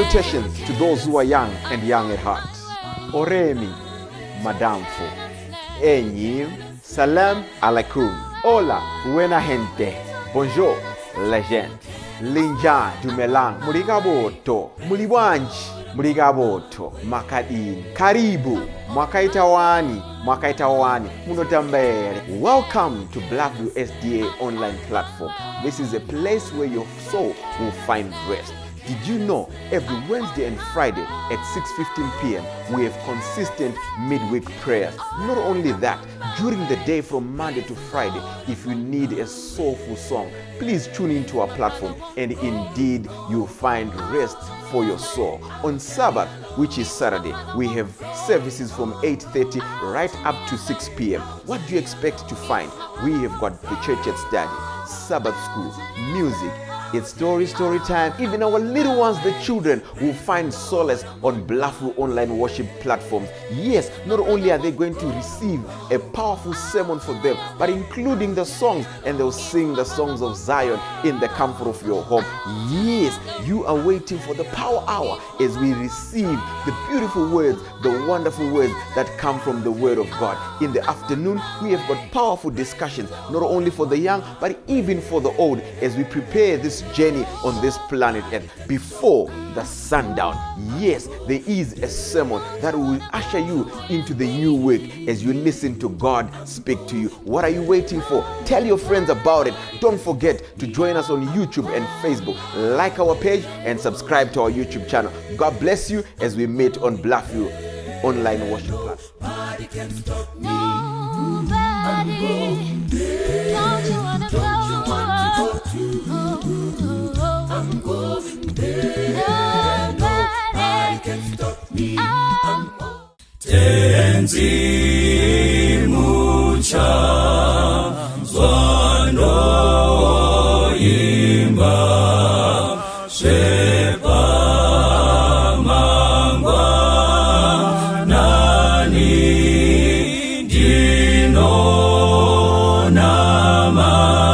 Salutations to those who are young and young at heart. Oremi, Madamfo, Enyi, Salam alaikum, Hola, buena gente, Bonjour, legend, Linja, Dumelang, Murigaboto, Muliwanji, Murigaboto, Makadini, Karibu, Mwakaitawani, Munotambere. Welcome to Blackview SDA online platform. This is a place where your soul will find rest. Did you know every Wednesday and Friday at 6:15 p.m. we have consistent midweek prayers? Not only that, during the day from Monday to Friday, if you need a soulful song, please tune into our platform and indeed you'll find rest for your soul. On Sabbath, which is Saturday, we have services from 8:30 right up to 6 p.m. What do you expect to find? We have got the church at study, Sabbath school, music, it's story time. Even our little ones, the children, will find solace on Blackview online worship platforms. Yes, not only are they going to receive a powerful sermon for them, but including the songs, and they'll sing the songs of Zion in the comfort of your home. Yes, you are waiting for the power hour as we receive the beautiful words, the wonderful words that come from the word of God. In the afternoon, we have got powerful discussions, not only for the young, but even for the old, as we prepare this journey on this planet Earth before the sundown. Yes, there is a sermon that will usher you into the new week as you listen to God speak to you. What are you waiting for? Tell your friends about it. Don't forget to join us on YouTube and Facebook. Like our page and subscribe to our YouTube channel. God bless you as we meet on Blackview online worship platform. Nobody can stop me. Don't you wanna go? I'm going there. Nobody can stop me. Tenzi mucha zwano imba shepa mangwa nani dino namata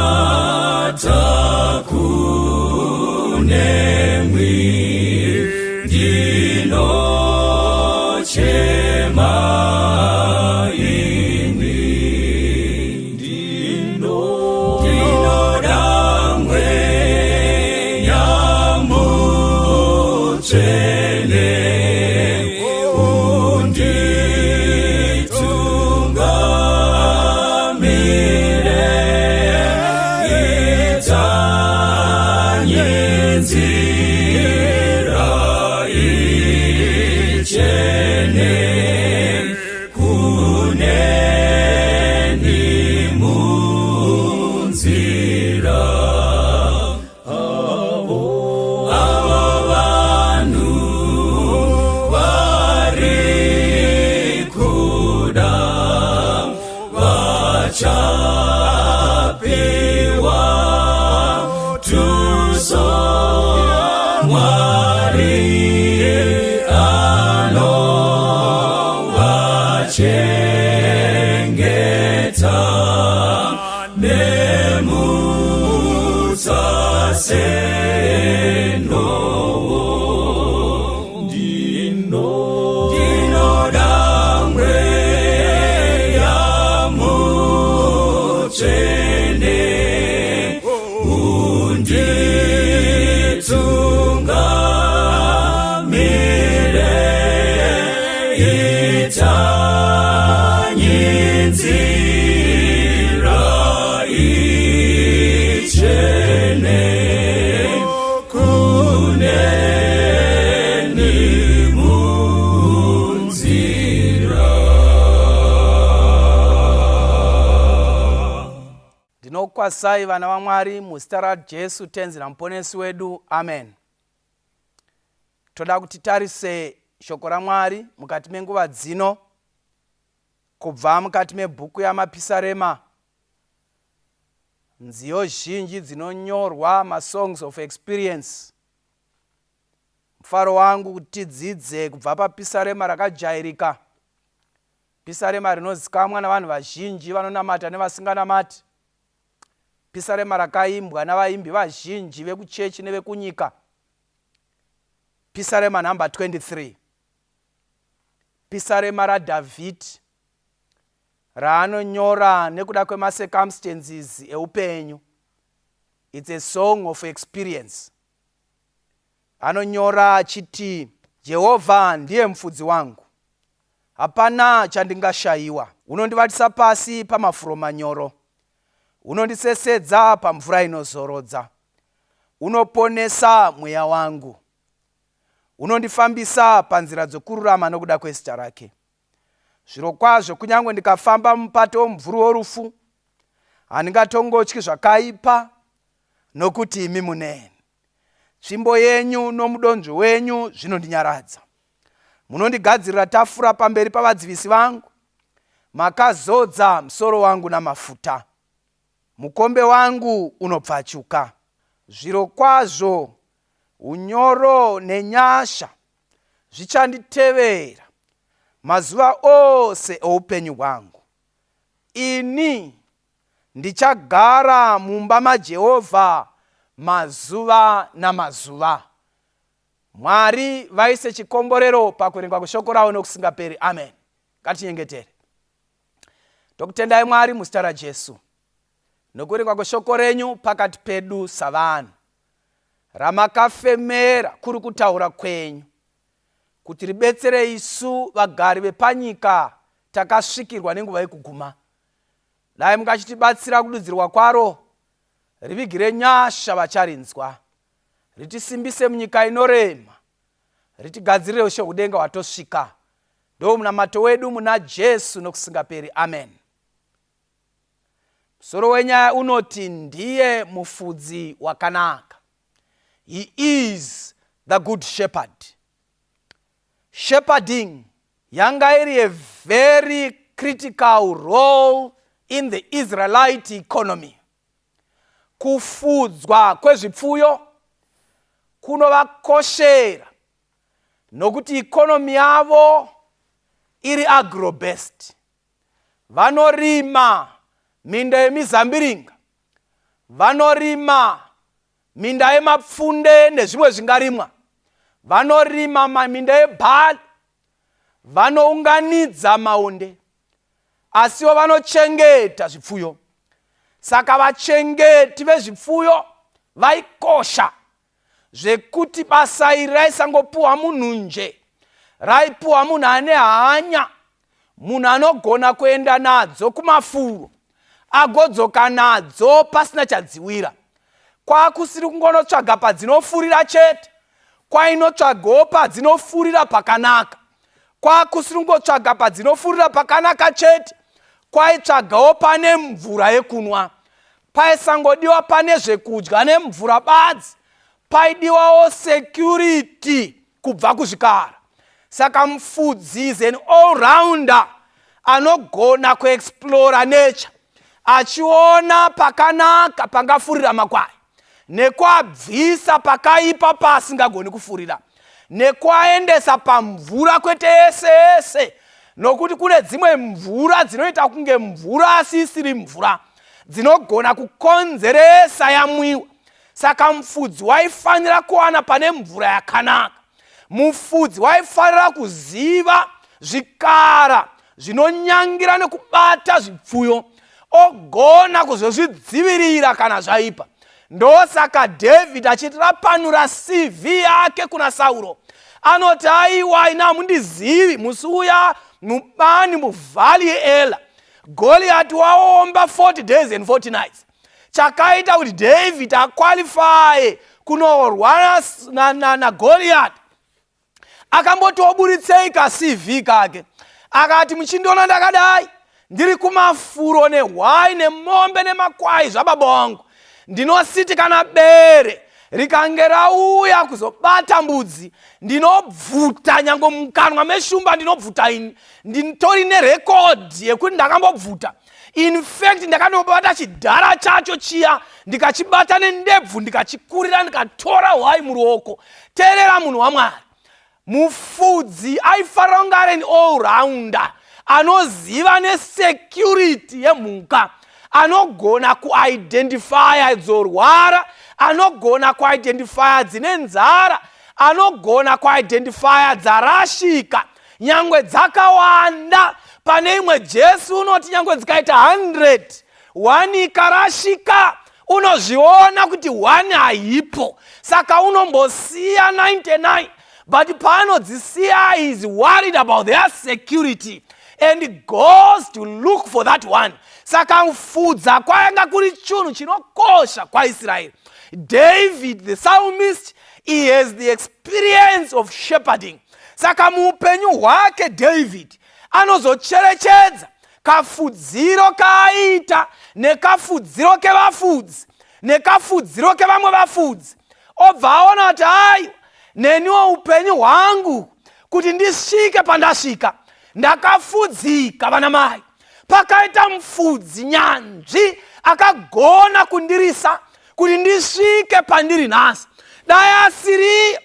Kwasai vana vaMwari muzita raJesu tenzi namuponesi wedu, amen. Toda kuti tarise shoko raMwari mukati menguva dzino kubva mukati mebhuku yamapisarema. Nziyo zhinji dzinonyorwa masongs of experience. Mfaro wangu kuti tidzidze kubva papisarema rakajairika, pisarema rinozikamwa navanhu vazhinji vanonamata nevasinganamati, pisarema rakaimbwa navaimbi vazhinji vekuchechi nevekunyika. Pisarema number 23. Pisarema raDhavhidhi raanonyora nekuda kwemacircumstances eupenyu. It's a song of experience. Anonyora achiti, Jehovha ndiye mufudzi wangu, hapana chandingashayiwa. Unondivatisa pasi pamafuro manyoro, unondisesedza pamvura inozorodza, unoponesa mweya wangu, unondifambisa panzira dzokururama nokuda kwezita rake. Zvirokwazvo kunyange ndikafamba mupato womumvuri worufu, handingatongotyi zvakaipa, nokuti imi muneni. Tsvimbo yenyu nomudonzvo wenyu zvinondinyaradza. Munondigadzirira tafura pamberi pavadzivisi vangu, makazodza musoro wangu namafuta, mukombe wangu unopfachuka. Zvirokwazvo unyoro nenyasha zvichanditevera mazuva ose oupenyu hwangu. Ini ndichagara mumba maJehovha mazuva namazuva. Mwari vaise chikomborero pakuverengwa kweshoko ravo nokusingaperi. Amen. Ngatinyengetere. Tokutendai Mwari muzita raJesu nokuverengwa kweshoko renyu pakati pedu savanhu, ramakafemera kuri kutaura kwenyu, kuti ribetsere isu vagari vepanyika takasvikirwa nenguva yekuguma. Dai mungachitibatsira kududzirwa kwaro, rivigire nyasha vacharinzwa, ritisimbise munyika inorema, ritigadzirire ushe kudenga watosvika. Ndo munamato wedu muna Jesu nokusingaperi. Amen. Musoro wenyaya unoti ndiye mufudzi wakanaka. He is the good shepherd. Shepherding yanga iri a very critical role in the Israelite economy. Kufudzwa kwezvipfuyo kunovakoshera nokuti ikonomi yavo iri agro-based. Vanorima minda yemizambiringa, vanorima minda yemapfunde nezvimwe zvingarimwa, vanorima minda yebhali, vanounganidza maonde, asiwo vanochengeta zvipfuyo. Saka vachengeti vezvipfuyo vaikosha zvekuti basa iri raisangopuwa munhu nje, raipuwa munhu ane hanya, munhu anogona kuenda nadzo kumafuro agodzoka nadzo pasina chadziwira. Kwakusiri kungonotsvaga padzinofurira chete, kwainotsvagawo padzinofurira pakanaka. Kwakusiri kungotsvaga padzinofurira pakanaka chete, kwaitsvagawo pane mvura yekunwa. Paisangodiwa pane zvekudya nemvura badzi, paidiwawo security kubva kuzvikara. Saka mufudzi is an all-rounder anogona kuexplora nature, achiona pakanaka pangafurira makwai, nekuabvisa pakaipa paasingagoni kufurira, nekuaendesa pamvura kwete yese yese, nokuti kune dzimwe mvura dzinoita kunge mvura asi isiri mvura, dzinogona kukonzeresa yamwiwa. Saka mufudzi waifanira kuwana pane mvura yakanaka. Mufudzi waifanira kuziva zvikara zvinonyangira nekubata zvipfuyo, ogona kuzozvidzivirira kana zvaipa. Ndosaka David achirapanura CV yake kuna Sauro, anoti aiwa ina hamundizivi, musi uya mubani muvhali yeEla Goliath waomba 40 days and 40 nights. Chakaita kuti David aqualify kunorwana na Goliath, akambotoburitsei ka CV kake, akati muchindiona ndakadai ndiri kumafuro nehwai nemombe nemakwai zvababa vangu, ndinositi kana bere rikange rauya kuzobata mbudzi, ndinobvuta nyange mukanwa meshumba, ndinobvuta ini. Nditori nerekodhi yekuti ndakambobvuta. In fact ndakandobata chidhara chacho chiya, ndikachibata nendebvu, ndikachikurira, ndikatora hwai muruoko. Teerera munhu waMwari, mufudzi aifanira kunge ari an all-rounder, anoziva nesecurity yemhuka, anogona kuidentifya dzorwara, anogona kuidentifya dzine nzara, anogona kuidentifya dzarashika nyangwe dzakawanda. Pane imwe Jesu unoti nyangwe dzikaita 100 1 ikarashika unozviona kuti 1 haipo, saka unombosiya 99. But paanodzisiya is worried about their security and goes to look for that one. Saka mufudza kwanga kuri chinhu chinokosha kwaIsraeri. David the psalmist, he has the experience of shepherding. Saka muupenyu hwake David anozocherechedza kafudziro kaaita nekafudziro kevafudzi nekafudziro kevamwe vafudzi. Obva aona kuti hai, neniwo upenyu hwangu kuti ndisvike pandasvika ndakafudzika vana mai. Pakaita mufudzi nyanzvi akagona kundirisa kuti ndisvike pandiri nhasi. Dai asiri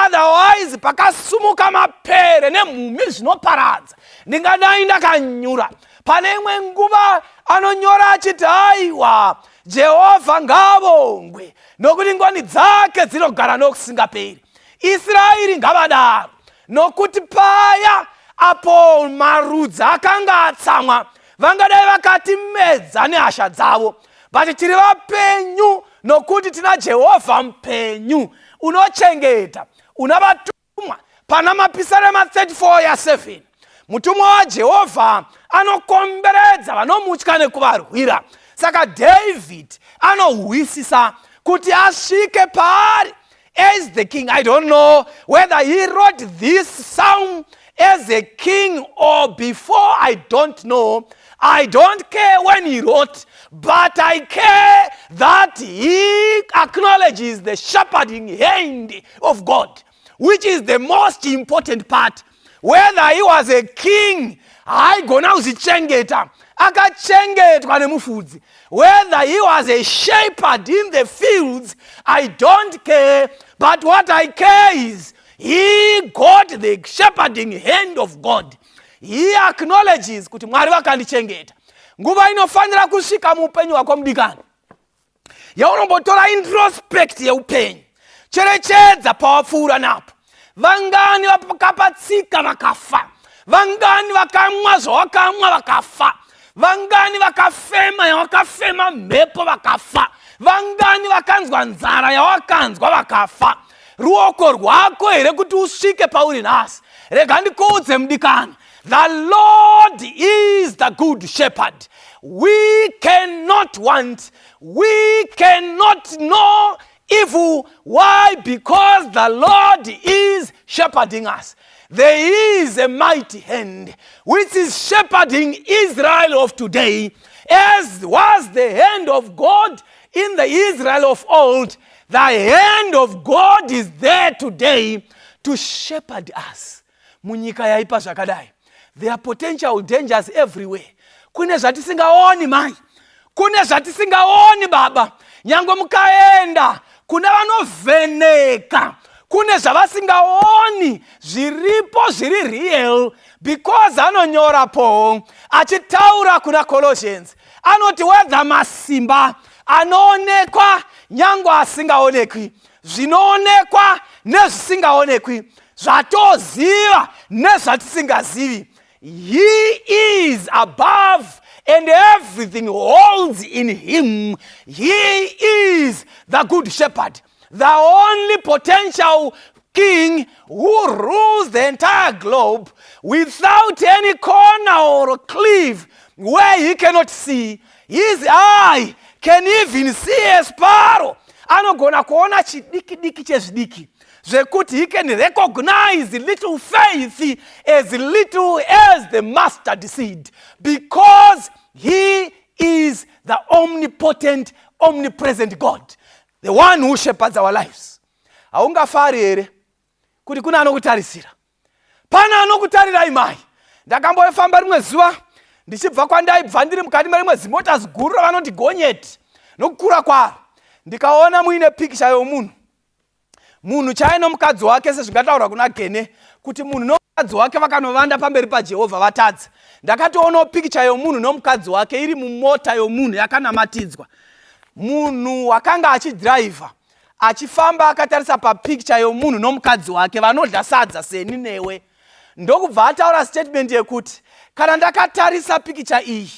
otherwise pakasumuka mapere nemhumhi zvinoparadza ndingadai ndakanyura. Pane imwe nguva anonyora achiti haiwa, Jehovha ngavongwe nokuti ngoni dzake dzinogara nokusingaperi. Israeri ngavadaro nokuti paya apo marudzi akanga atsamwa vangadai vakatimedza nehasha dzavo. But tiri vapenyu nokuti tina Jehovha mupenyu unochengeta, una vatumwa. Pana mapisarema 34:7 mutumwa waJehovha anokomberedza vanomutya nekuvarwira. Saka David anohwisisa kuti asvike paari as the king. I don't know whether he wrote this psalm as a king or before. I don't know. I don't care when he wrote, but I care that he acknowledges the shepherding hand of God, which is the most important part. Whether he was a king, haigona kuzvichengeta, akachengetwa nemufudzi. Whether he was a shepherd in the fields, I don't care, but what I care is he got the shepherding hand of God. He acknowledges kuti Mwari vakandichengeta. Nguva inofanira kusvika muupenyu hwako mudikani yaunombotora introspect yeupenyu. Cherechedza pawapfuura napo. Vangani vakapatsika vakafa, vangani vakamwa zvawakamwa vakafa, vangani vakafema yawakafema mhepo vakafa, vangani vakanzwa nzara yawakanzwa vakafa. Ruoko rwako here kuti usvike pauri nhasi. Rega ndikuudze mudikani, the Lord is the good shepherd. We cannot want, we cannot know evil. Why? Because the Lord is shepherding us. There is a mighty hand which is shepherding Israel of today, as was the hand of God in the Israel of old. The hand of God is there today to shepherd us. Munyika yaipa zvakadai. There are potential dangers everywhere. Kune zvatisingaoni mai, kune zvatisingaoni baba. Nyangwe mukaenda kuna vanovheneka, kune zvavasingaoni zviripo zviri real, because anonyora po achitaura kuna Colossians anoti whether masimba anoonekwa nyangwe asingaonekwi, zvinoonekwa nezvisingaonekwi, zvatoziva nezvatisingazivi, he is above and everything holds in him. He is the good shepherd, the only potential king who rules the entire globe without any corner or cliff where he cannot see. His eye can even see a sparrow. Anogona kuona chidiki chezvidiki zvekuti he can recognize little faith as little as the mustard seed, because he is the omnipotent, omnipresent God, the one who shepherds our lives. Haungafari here kuti kuna anokutarisira. Pana anokutarirai mai. Ndakambofamba rimwe zuva ndichibva kwandaibva ndiri mukati merimwe zimota ziguru ravanoti gonyeti nokukura kwaro, ndikaona muine picture yomunhu. Munhu chai nomukadzi wake sezvingataura kuna Gene kuti munhu nomukadzi wake vakanovanda pamberi paJehovha vatadza. Ndakatoona picture yomunhu nomukadzi wake iri mumota yomunhu yakanamatidzwa. Munhu wakanga achidriver achifamba akatarisa papicture yomunhu nomukadzi wake vanodya sadza seni newe. Ndokubva ataura statement yekuti kana ndakatarisa picture iyi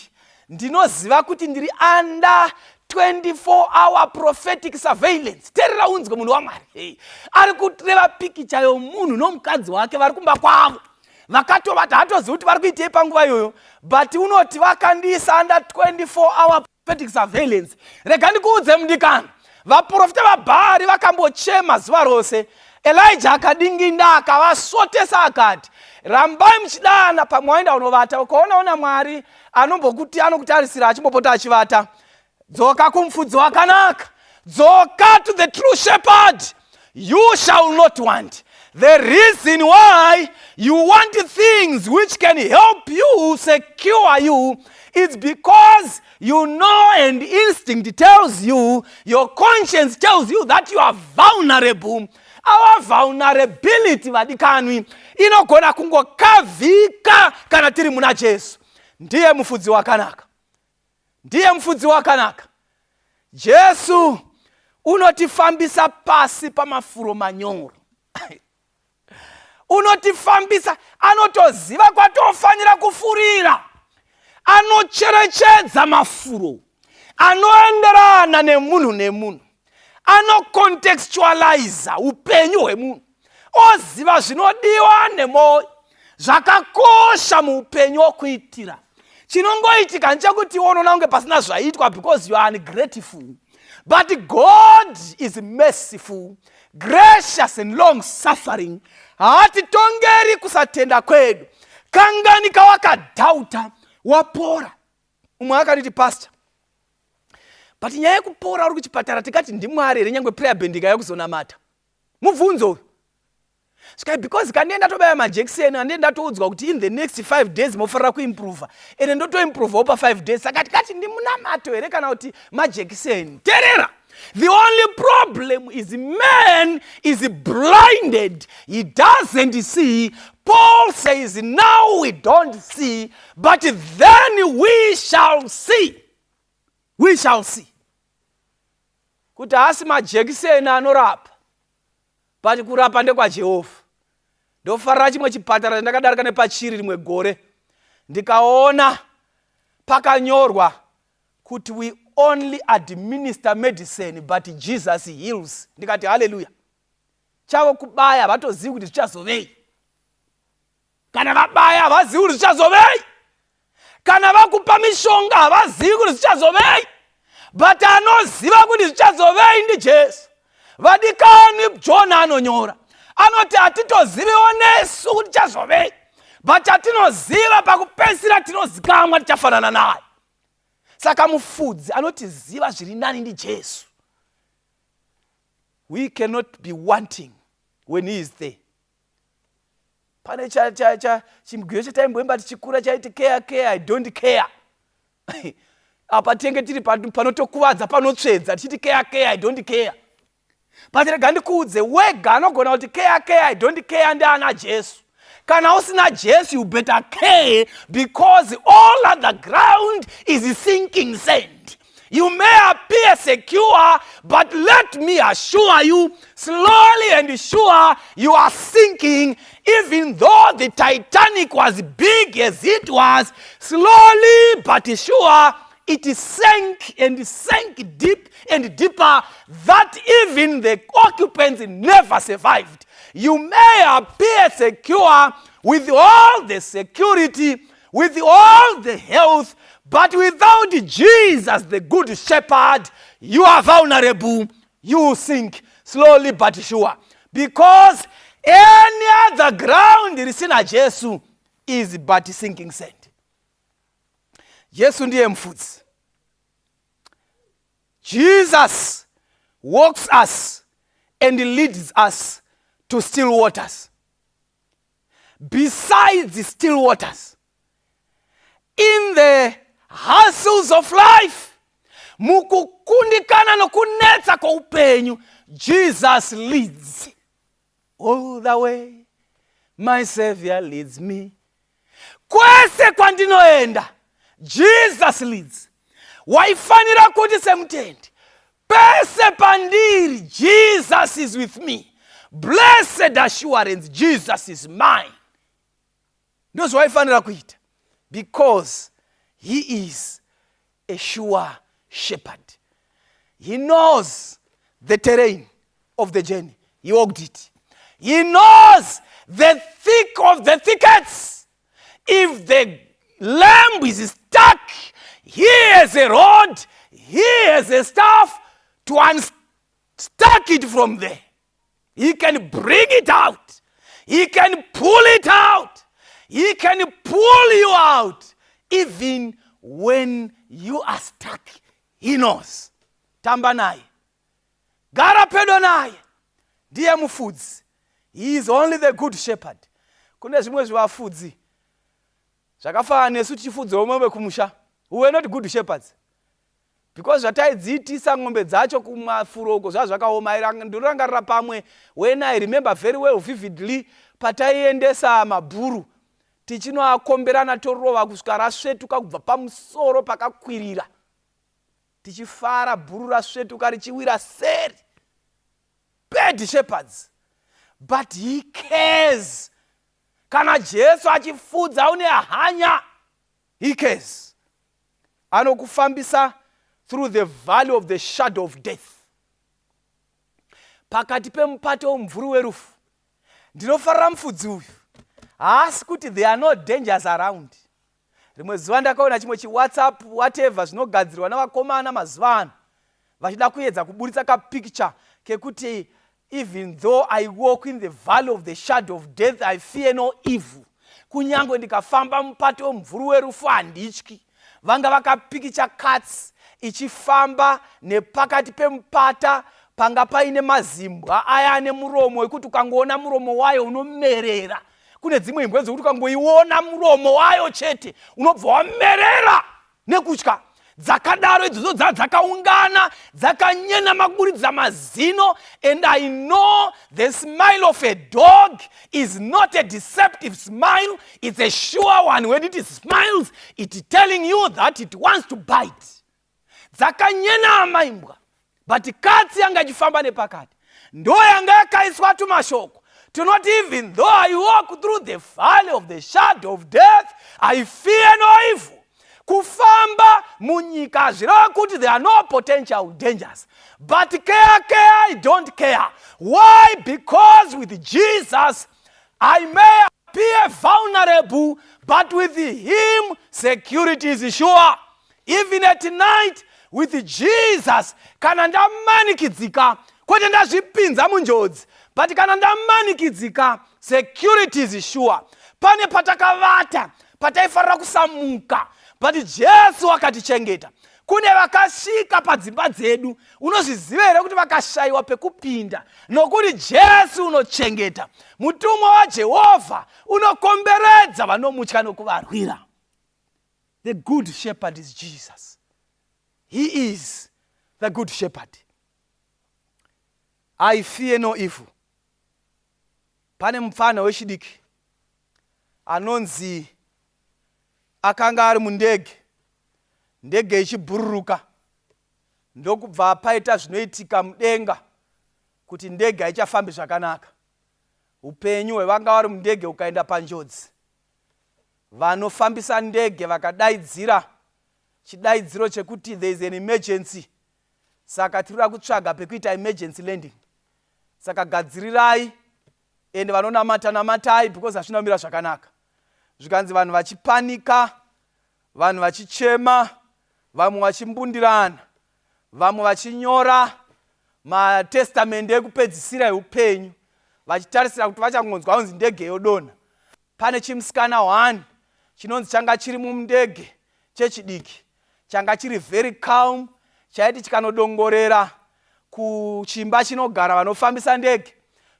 ndinoziva kuti ndiri under 24-hour prophetic surveillance. Terera unzwe munhu waMwari. Ari kureva picture yomunhu nomukadzi wake vari kumba kwavo. Vakatovati hatozivi kuti vari kuitei panguva iyoyo, but unoti vakandiisa under 24-hour prophetic surveillance. Rega ndikuudze mudikani, vaprofita vaBhaari vakambochema zuva rose. Elijah akadinginda akavasotesa akati, rambai muchidana pamwe waenda unovata. Ukaona Mwari anokutarisira achimbopota achivata, dzoka kumufudzi wakanaka, dzoka to the true shepherd. You shall not want. The reason why you want things which can help you, secure you, is because you know and instinct tells you, your conscience tells you that you are vulnerable. Our vulnerability vadikanwi inogona kungokavhika kana tiri muna Jesu. Ndiye mufudzi wakanaka. Ndiye mufudzi wakanaka. Jesu unotifambisa pasi pamafuro manyoro. Unotifambisa, anotoziva kwatofanira kufurira. Anocherechedza mafuro. Anoenderana nemunhu. Anocontextualiza upenyu hwemunhu. Oziva zvinodiwa nemoyo. Zvakakosha muupenyu okuitira. Chinongoitika nchekuti unoona kunge pasina zvaitwa because you are ungrateful. But God is merciful, gracious and long suffering. Haatitongeri kusatenda kwedu. Kanganika wakadhauta wapora. Umwe akati pastor, but nyaya yekupora uri kuchipatara tikati ndimwari here nyangwe prayer band yakuzonamata. Mubvunzo. Because kandienda tobaya majekiseni andienda toudzwa kuti in the next 5 days mofarira kuimprove. Ene ndotoimprove opa 5 days. Sakati ndimunamato here kana kuti majekiseni. Terera. The only problem is man is blinded. He doesn't see. Paul says now we don't see, but then we shall see. We shall see. Kuti hasi majekiseni anorapa. But kurapa ndekwa Jehovha. Ndofarira chimwe chipatara ndakadarika nepachiri rimwe gore. Ndikaona pakanyorwa kuti we only administer medicine but Jesus heals. Ndikati hallelujah. Chavo kubaya vatozivi kuti zvichazovei. Kana vabaya havazivi kuti zvichazovei. Kana vakupa mishonga havazivi kuti zvichazovei. But anoziva kuti zvichazovei ndi Jesu. Vadikani John anonyora. Anoti hatitoziviwo nesu kuti chazovei. But hatinoziva pakupedzisira tinozikamwa tichafanana naye. Saka mufudzi anotiziva zviri nani ndi Jesu. We cannot be wanting when he is there. Pane chimugwiyo chataimboimba tichikura chaiti care, I don't care. Apa tenge tiri panotokuvadza panotsvedza tichiti care, I don't care. But rega ndikuudze wega anogona kuti care, I don't care ndiana Jesu. Kana usina Jesu, you better care, because all of the ground is sinking sand. You may appear secure, but let me assure you, slowly and sure, you are sinking. Even though the Titanic was big as it was, slowly but sure, it sank and sank deep and deeper that even the occupants never survived. You may appear secure with all the security, with all the health, but without Jesus, the good shepherd, you are vulnerable. You sink slowly but sure. Because any other ground risina Jesu is but sinking sand. Jesu ndiye mfudzi. Jesus walks us and leads us to still waters. Besides the still waters, in the hassles of life, mukukundikana nokunetsa kwa upenyu, Jesus leads. All the way, my Savior leads me. Kwese kwandinoenda, Jesus leads. Waifanira kuti semutende. pese pandiri, Jesus is with me. Blessed assurance, Jesus is mine. Ndozvaifanira kuita, because he is a sure shepherd. He knows the terrain of the journey. He walked it. He knows the thick of the thickets. If the lamb is stuck, he has a rod, he has a staff to unstuck it from there. He can bring it out. He can pull it out. He can pull you out. Even when you are stuck, he knows. Tamba naye. Gara pedo naye. Ndiye mufudzi. He is only the good shepherd. Kune zvimwe zvivafudzi zvakafanana nesu tichifudza mombe kumusha. We are not good shepherds. Because zvataidziitisa ng'ombe dzacho kumafuroko zvazvakaoma. Ndinorangarira pamwe, when I remember very well vividly, pataiendesa mabhuru tichinoakomberana torova kusvika rasvetuka kubva pamusoro pakakwirira, tichifara bhuru rasvetuka richiwira seri. Bad shepherds. But he cares. Kana Jesu achifudza une hanya, he cares. Anokufambisa through the valley of the shadow of death. Pakati pemupato womumvuri werufu. Ndinofarira mufudzi uyu. Haasi kuti there are no dangers around. Rimwe zuva ndakaona chimwe chiWhatsApp whatever zvinogadzirwa navakomana mazuva ano, vachida kuedza kuburitsa kapicture kekuti even though I walk in the valley of the shadow of death, I fear no evil. Kunyangwe ndikafamba mupato womumvuri werufu handityi. Vanga vakapikicha cuts ichifamba nepakati pemupata panga paine mazimbwa aya ane muromo wekuti ukangoona muromo wayo unomerera. Kune dzimwe imbwa dzokuti ukangoiona muromo wayo chete unobva wamerera nekutya. Dzakadaro idzodzo dzakaungana dzakanyena makuburidza mazino. And I know the smile of a dog is not a deceptive smile. It's a sure one. When it smiles, it's telling you that it wants to bite. Dzakanyena amaimbwa. But katsi yanga ichifamba nepakati ndo yanga yakaiswa tumashoko tunoti, even though I walk through the valley of the shadow of death, I fear no evil. Kufamba munyika zvirava kuti there are no potential dangers. But care, I don't care. Why? Because with Jesus, I may appear vulnerable, but with him, security is sure. Even at night, with Jesus, kana ndamanikidzika, kwete ndazvipinza munjodzi, but kana ndamanikidzika, security is sure. Pane patakavata, pataifarira kusamuka, but Jesu akatichengeta. Kune vakasvika padzimba dzedu, unozviziva here kuti vakashayiwa pekupinda, nokuti Jesu unochengeta. Mutumwa waJehovha unokomberedza vanomutya nokuvarwira. The good shepherd is Jesus. He is the good shepherd. I fear no evil. Pane mufana wechidiki anonzi akanga ari mundege, ndege ichibhururuka, ndokubva paita zvinoitika mudenga kuti ndege haichafambi zvakanaka. Upenyu hwevanga vari mundege ukaenda panjodzi. Vanofambisa ndege vakadaidzira chidaidziro chekuti there is an emergency. Saka tirikuda kutsvaga pekuita emergency landing. Saka gadzirirai ende vanonamata namatai because hazvina kumira zvakanaka. Zvikanzi vanhu vachipanika, vanhu vachichema, vamwe vachimbundirana, vamwe vachinyora matestamende ekupedzisira eupenyu, vachitarisira kuti vachangonzwa kunzi ndege yodonha. Pane chimusikana 1 chinonzi changa chiri mundege chechidiki, changa chiri very calm, chaiti chikanodongorera kuchimba chinogara vanofambisa ndege,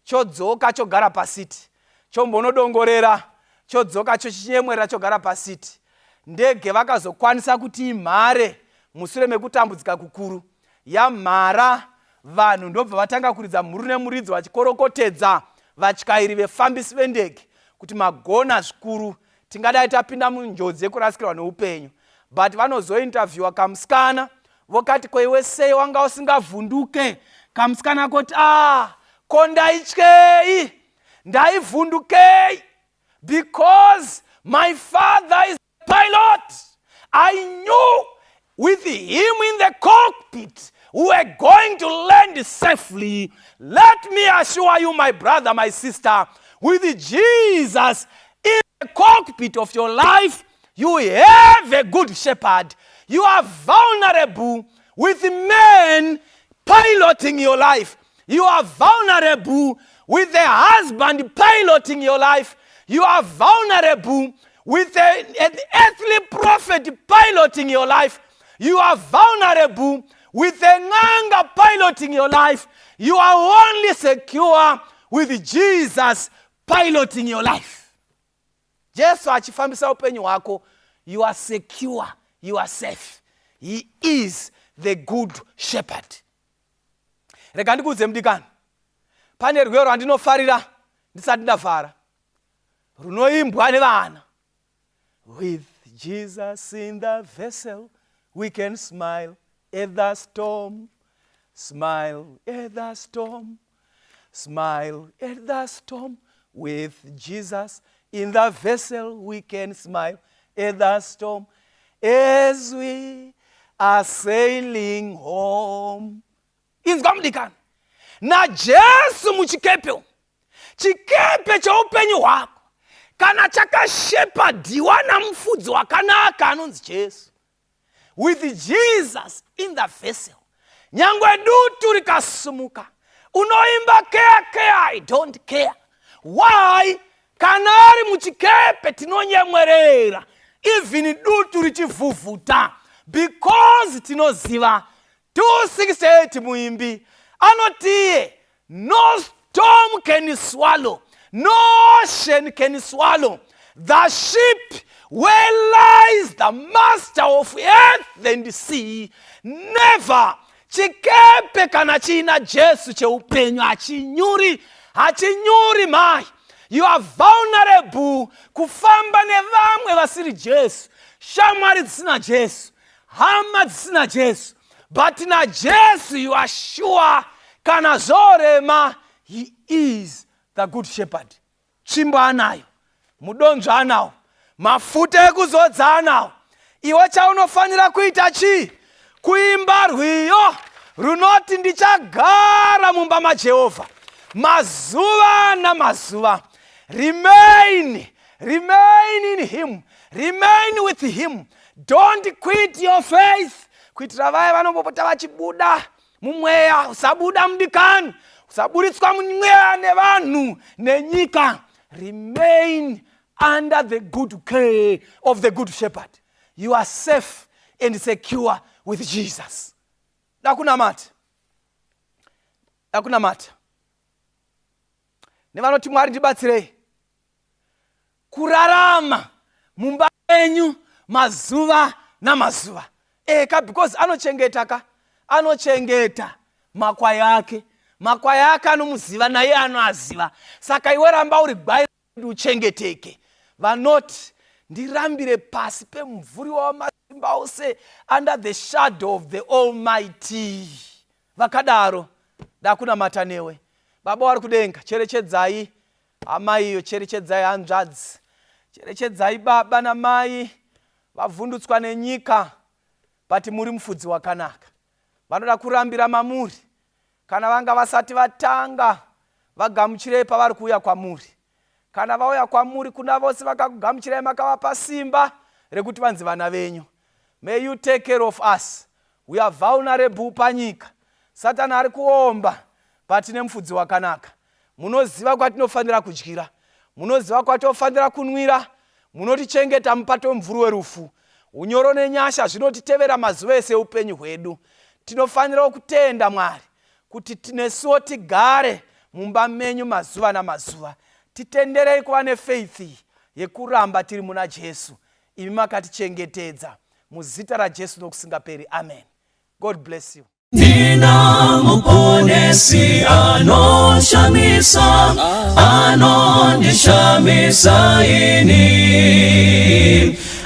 chodzoka chogara pasiti, chombonodongorera, chodzoka chochinyemwerera chogara pasiti. Ndege vakazokwanisa kuti imhare mushure mekutambudzika kukuru. Yamhara, vanhu ndobva vatanga kuridza mhuru nemuridzo vachikorokotedza vatyairi vefambisi vendege kuti magona zvikuru tingadai tapinda munjodzi yekurasikirwa neupenyu. But vanozointerviewa kamusikana vokati kweiwe sei wanga usingavhunduke. Kamusikana kuti ko ndaityei, ndaivhundukei, because my father is a pilot. I knew with him in the cockpit we were going to land safely. Let me assure you, my brother, my sister, with Jesus in the cockpit of your life, you have a good shepherd. You are vulnerable with men piloting your life. You are vulnerable with a husband piloting your life. You are vulnerable with an earthly prophet piloting your life. You are vulnerable with a nganga piloting your life. You are only secure with Jesus piloting your life. Jesu achifambisa upenyu wako, you are secure, you are safe. He is the good shepherd. Reka ndikuudze mdikani, pane rwero randinofarira ndisati ndavhara, runoimbwa nevana. With Jesus in the vessel, we can smile at the storm. Smile at the storm. Smile at the storm. With Jesus in the vessel, we can smile at the storm. As we are sailing home. Inzwa mdikani, na Jesu muchikepe, chikepe cha upenyu wako, kana chakashepadiwa na Mufudzi Wakanaka anonzi Jesu. With Jesus in the vessel, nyangwe dutu rikasumuka, unoimba care, I don't care. Why? Kanari muchikepe tinonyemwerera, even dutu richivuvuta, because tinoziva 268 muimbi anotiye, no storm can swallow, no ocean can swallow the ship where lies the master of earth and sea. Never. Chikepe kana china Jesu cheupenyu hachinyuri mai. You are vulnerable kufamba nevamwe vasiri Jesu, shamwari dzisina Jesu, hama dzisina Jesu. But na Jesu you are sure kana zorema, he is the good shepherd. Chimbo anayo, mudonzvo anawo, mafuta ekuzodza anawo. Iwe chaunofanira kuita chi? Kuimba rwiyo runoti ndichagara mumba maJehovha mazuva namazuva. Remain in him, remain with him. Don't quit your faith. Kuitira vaya vanombopota vachibuda mumweya, usabuda mdikani, usaburitswa mumweya nevanhu nenyika. Remain under the good care of the good shepherd. You are safe and secure with Jesus. Dakunamata. Nevanoti Mwari ndibatsirei kurarama mumba menyu mazuva namazuva. Because anochengeta makwai ake. Makwai ake anomuziva naye anoaziva. Saka iwe ramba uri gwai uchengeteke. Vanoti ndirambire pasi pemumvuri wamasimba ose, under the shadow of the Almighty. Vakadaro dakunamata newe. Baba vari kudenga, cherechedzai amai iyo, cherechedzai hanzvadzi, cherechedzai baba namai vavhundutswa nenyika. Bati muri Mufudzi Wakanaka, vanoda kurambira mamuri kana vanga vasati vatanga vagamuchirei pavari kuuya kwamuri. Kana vauya kwamuri, kuna vose vakakugamuchirai makavapa simba rekuti vanzi vana venyu. May you take care of us. We are vulnerable panyika. Satani ari kuomba, patine Mufudzi Wakanaka. Munoziva kwatinofanira kudyira, munoziva kwatinofanira kunwira, munotichengeta mupato mvuri werufu. Unyoro nenyasha zvinotitevera mazuva ese upenyu hwedu. Tinofanira kutenda Mwari kuti tinesuwo tigare mumba menyu mazuva namazuva. Titenderei kuva nefaith yekuramba tiri muna Jesu. Imi makatichengetedza muzita raJesu nokusingaperi. Amen. God bless you. Nina muponesi anoshamisa, anondishamisa ini,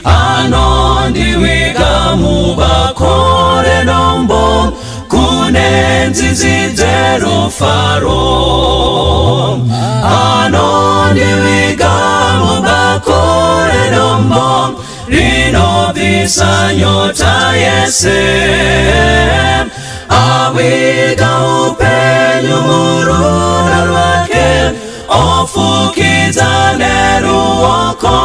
anondiwiga mubakore no nenzizi rufaro anondiviga mubakore dombo rinovisa nyota yese awiga upenyu muruna rwake ofukidza neruoko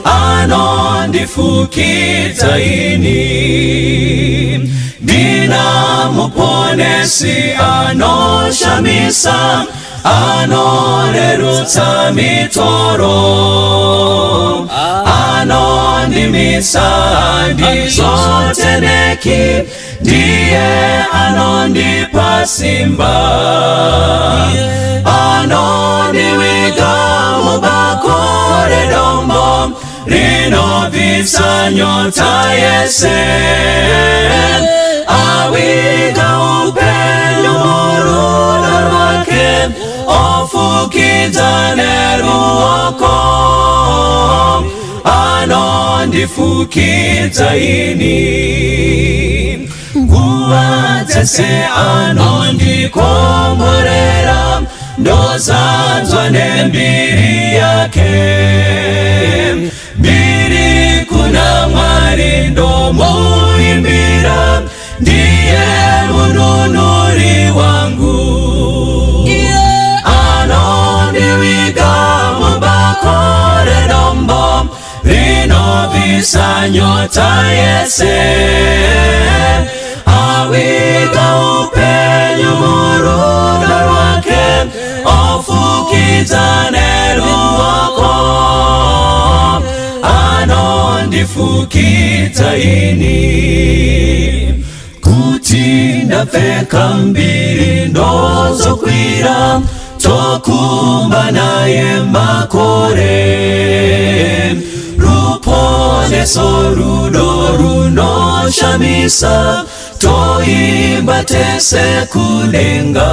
anondifukidza ini ndina muponesi anoshamisa anorerutsa mitoro anondimisa ndizoteneki ndiye anondipa simba anondiviga mubakore dombo rinovisa nyota yese awiga upenyu muruna rwake ofukidza neruoko anondifukidza ini nguva dzese anondikomborera ndozadzwa nembiri yake mbiri kuna Mwari ndomuimbira ndiye mununuri wangu anondiviga mubakore dombo rinovisa nyota yese awiga upenyu muruna rwake ofukidza neruoko anondifukidza ini kuti ndapfeka mbiri ndozokwira tokumba naye makore ruponeso rudo runoshamisa toimba tese kudenga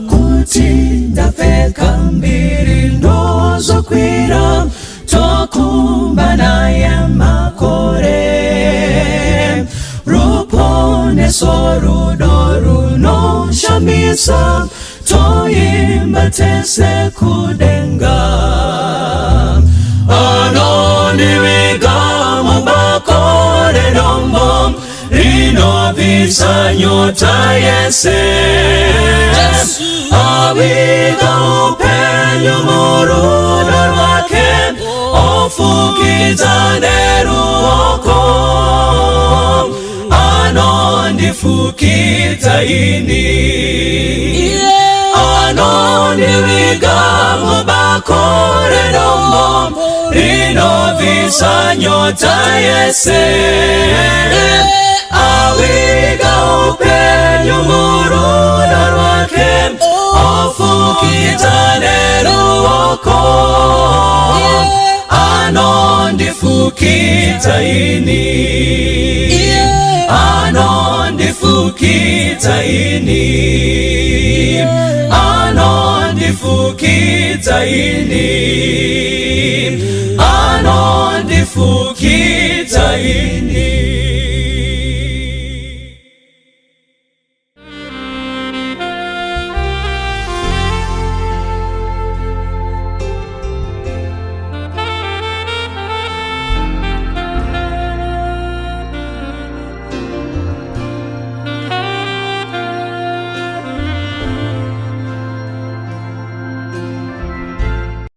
kuti ndapfeka mbiri ndozokwira tokumba naye makore ruponeso rudo runoshamisa toimba tese kudenga anondiviga mubakore dombo rinovisa nyota yese awiga upenyu muruna rwake ofukidza neruoko anondifukidza ini anondiviga mubakore dombo rinovisa nyota yese awiga upenyu muruna rwake ofukidza neruoko anondifukidza ini anondifukidza ini anondifukidza ini anondifukidza